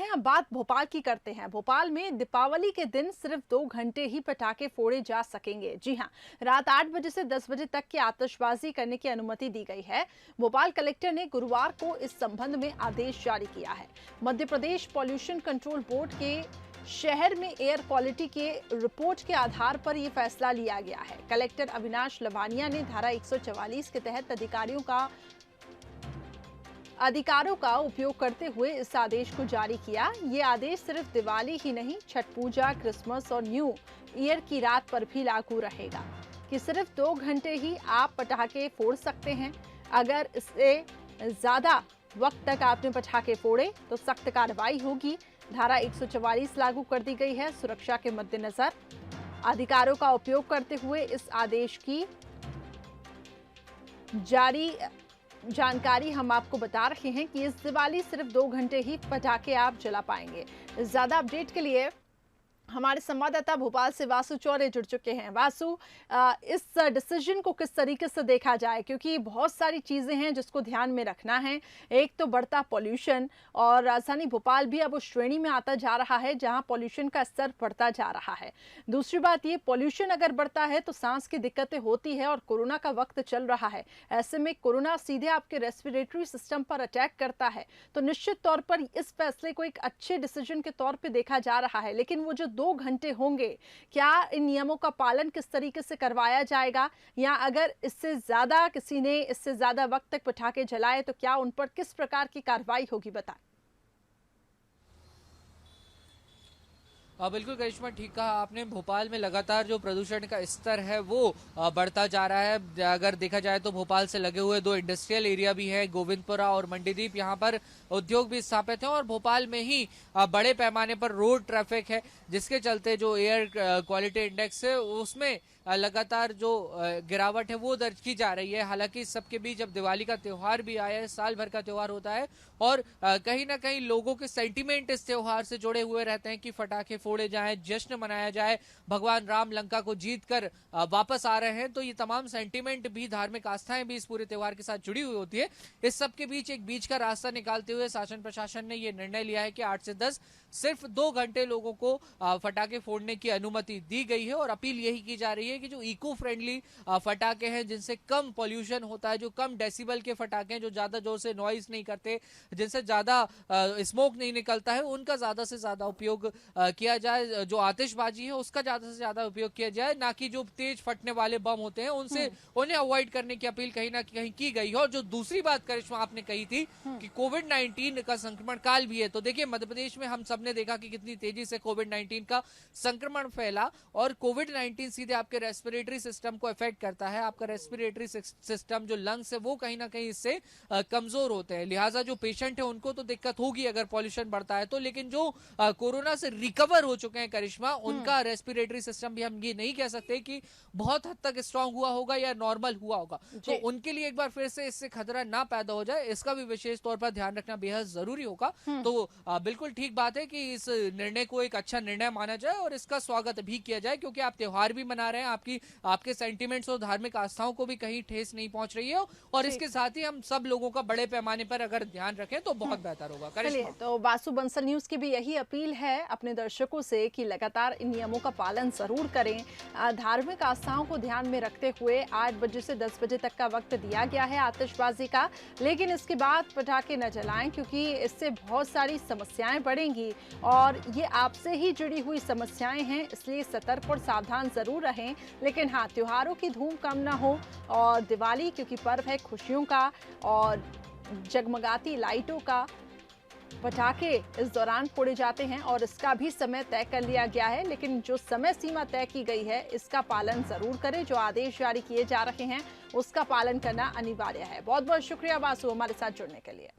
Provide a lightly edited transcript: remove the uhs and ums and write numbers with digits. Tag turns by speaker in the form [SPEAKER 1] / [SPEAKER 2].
[SPEAKER 1] अब बात भोपाल की करते हैं। भोपाल में दीपावली के दिन सिर्फ 2 घंटे ही पटाखे फोड़े जा सकेंगे। जी हां, रात 8 बजे से 10 बजे तक की आतिशबाजी करने की अनुमति दी गई है। भोपाल कलेक्टर ने गुरुवार को इस संबंध में आदेश जारी किया है। Madhya Pradesh pollution control board के शहर में एयर क्वालिटी के रिपोर्ट के आधार पर यह फैसला लिया गया है। कलेक्टर अविनाश लवानिया ने धारा 144 के तहत अधिकारों का उपयोग करते हुए इस आदेश को जारी किया। ये आदेश सिर्फ दिवाली ही नहीं, छठ पूजा, क्रिसमस और न्यू ईयर की रात पर भी लागू रहेगा कि सिर्फ 2 घंटे ही आप पटाखे फोड़ सकते हैं। अगर इससे ज्यादा वक्त तक आपने पटाखे फोड़े तो सख्त कार्रवाई होगी। धारा 144 लागू कर दी गई है। सुरक्षा के मद्देनजर अधिकारों का उपयोग करते हुए इस आदेश की जारी जानकारी हम आपको बता रहे हैं कि इस दिवाली सिर्फ 2 घंटे ही पटाखे आप जला पाएंगे। ज्यादा अपडेट के लिए हमारे संवाददाता भोपाल से वासु चौरे जुड़ चुके हैं। वासु, इस डिसीजन को किस तरीके से देखा जाए, क्योंकि बहुत सारी चीजें हैं जिसको ध्यान में रखना है। एक तो बढ़ता पॉल्यूशन, और राजधानी भोपाल भी अब उस श्रेणी में आता जा रहा है जहां पॉल्यूशन का स्तर बढ़ता जा रहा है। दूसरी बात ये, पॉल्यूशन अगर बढ़ता है तो सांस की दिक्कतें होती है और कोरोना का वक्त चल रहा है। ऐसे में कोरोना सीधे आपके रेस्पिरेटरी सिस्टम पर अटैक करता है, तो निश्चित तौर पर इस फैसले को एक अच्छे डिसीजन के तौर पर देखा जा रहा है। लेकिन वो जो 2 घंटे होंगे, क्या इन नियमों का पालन किस तरीके से करवाया जाएगा, या अगर इससे ज्यादा किसी ने इससे ज्यादा वक्त तक पटाखे जलाए तो क्या उन पर किस प्रकार की कार्रवाई होगी, बताएं।
[SPEAKER 2] बिल्कुल करिश्मा, ठीक कहा आपने। भोपाल में लगातार जो प्रदूषण का स्तर है वो बढ़ता जा रहा है। अगर देखा जाए तो भोपाल से लगे हुए 2 इंडस्ट्रियल एरिया भी है, गोविंदपुरा और मंडीदीप। यहाँ पर उद्योग भी स्थापित हैं और भोपाल में ही बड़े पैमाने पर रोड ट्रैफिक है, जिसके चलते जो एयर क्वालिटी इंडेक्स है उसमें लगातार जो गिरावट है वो दर्ज की जा रही है। हालांकि इस सबके बीच अब दिवाली का त्योहार भी आया है, साल भर का त्योहार होता है, और कहीं ना कहीं लोगों के सेंटीमेंट इस त्योहार से जुड़े हुए रहते हैं कि फटाखे फोड़े जाएं, जश्न मनाया जाए, भगवान राम लंका को जीत कर वापस आ रहे हैं। तो ये तमाम सेंटीमेंट भी, धार्मिक आस्थाएं भी इस पूरे त्योहार के साथ जुड़ी हुई होती है। इस सबके बीच एक बीच का रास्ता निकालते हुए शासन प्रशासन ने यह निर्णय लिया है कि 8 से 10 सिर्फ 2 घंटे लोगों को फटाखे फोड़ने की अनुमति दी गई है। और अपील यही की जा रही है कि जो इको फ्रेंडली फटाखे हैं, जिनसे कम पॉल्यूशन होता है, जो कम डेसिबल के फटाखे हैं, जो ज्यादा जोर से नॉइज नहीं करते, जिनसे ज्यादा स्मोक नहीं निकलता है, उनका ज्यादा से ज्यादा उपयोग किया जाए। जो आतिशबाजी है उसका ज्यादा से ज्यादा उपयोग किया जाए, ना कि जो तेज फटने वाले बम होते हैं उनसे उन्हें अवॉइड करने की अपील कहीं ना कहीं की गई है। और जो दूसरी बात करिश्मा आपने कही थी कि कोविड-19 का संक्रमण काल भी है, तो देखिए मध्य प्रदेश में हम सबने देखा कि कितनी तेजी से कोविड-19 का संक्रमण फैला, और कोविड-19 सीधे आपके रेस्पिरेटरी सिस्टम को इफेक्ट करता है। आपका रेस्पिरेटरी सिस्टम जो लंग्स है वो कहीं ना कहीं इससे कमजोर होते हैं। लिहाजा जो पेशेंट है उनको तो दिक्कत होगी अगर पॉल्यूशन बढ़ता है तो, लेकिन जो कोरोना से रिकवर हो चुके हैं करिश्मा, उनका रेस्पिरेटरी सिस्टम भी हम ये नहीं कह सकते कि बहुत हद तक स्ट्रांग हुआ होगा या नॉर्मल हुआ होगा। तो उनके लिए एक बार फिर से इससे खतरा ना पैदा हो जाए, इसका भी विशेष तौर पर ध्यान रखना बेहद जरूरी होगा। तो बिल्कुल ठीक बात है कि इस निर्णय को एक अच्छा निर्णय माना जाए और इसका स्वागत भी किया जाए, क्योंकि आप त्योहार भी मना रहे हैं, आपके सेंटिमेंट्स और धार्मिक आस्थाओं को भी कहीं ठेस नहीं पहुंच रही है। और इसके साथ ही हम सब लोगों का बड़े पैमाने पर अगर ध्यान रखें तो बहुत बेहतर होगा।
[SPEAKER 1] चलिए, तो वासु बंसल न्यूज की भी यही अपील है अपने दर्शकों से कि लगातार इन नियमों का पालन जरूर करें। धार्मिक आस्थाओं को ध्यान में रखते हुए 8 बजे से 10 बजे तक का वक्त दिया गया है आतिशबाजी का, लेकिन इसके बाद पटाखे न जलाएं, क्योंकि इससे बहुत सारी समस्याएं बढ़ेंगी और ये आपसे ही जुड़ी हुई समस्याएं हैं। इसलिए सतर्क और सावधान जरूर रहें। लेकिन हाँ, त्योहारों की धूम कम ना हो, और दिवाली क्योंकि पर्व है खुशियों का और जगमगाती लाइटों का, पटाखे इस दौरान फोड़े जाते हैं और इसका भी समय तय कर लिया गया है। लेकिन जो समय सीमा तय की गई है इसका पालन जरूर करें। जो आदेश जारी किए जा रहे हैं उसका पालन करना अनिवार्य है। बहुत बहुत शुक्रिया वासु हमारे साथ जुड़ने के लिए।